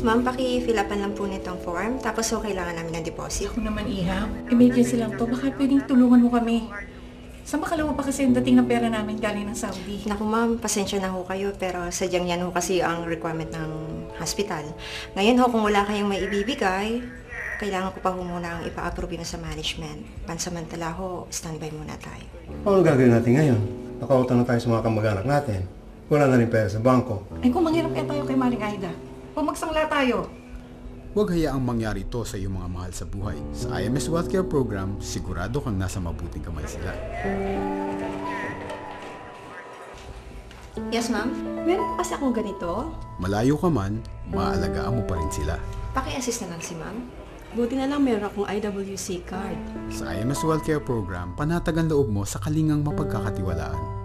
Ma'am, paki-fill upan lang po nitong form, tapos kailangan namin ng deposit. Ako naman, Iha. Emergency lang to. Baka pwedeng tulungan mo kami. Sa makalawa pa kasi ang dating ng pera namin galing ng Saudi. Naku ma'am, pasensya na ho kayo, pero sadyang yan ho kasi ang requirement ng hospital. Ngayon ho, kung wala kayong maibibigay, kailangan ko pa ho muna ang ipa-approve yun sa management. Pansamantala ho, standby muna tayo. Ano gagawin natin ngayon? Nakautang na tayo sa mga kamag-anak natin. Wala na rin pera sa bangko. Ay kung manghirap kaya tayo kay Maring Aida. Pumagsangla tayo. Huwag hayaang mangyari ito sa iyong mga mahal sa buhay. Sa IMS Wealth Care Program, sigurado kang nasa mabuting kamay sila. Yes ma'am? Meron po kasi akong ganito. Malayo ka man, maaalagaan mo pa rin sila. Paki-assist na lang si ma'am. Buti na lang meron akong IWC card. Sa IMS Wealth Care Program, panatag ang loob mo sa kalingang mapagkakatiwalaan.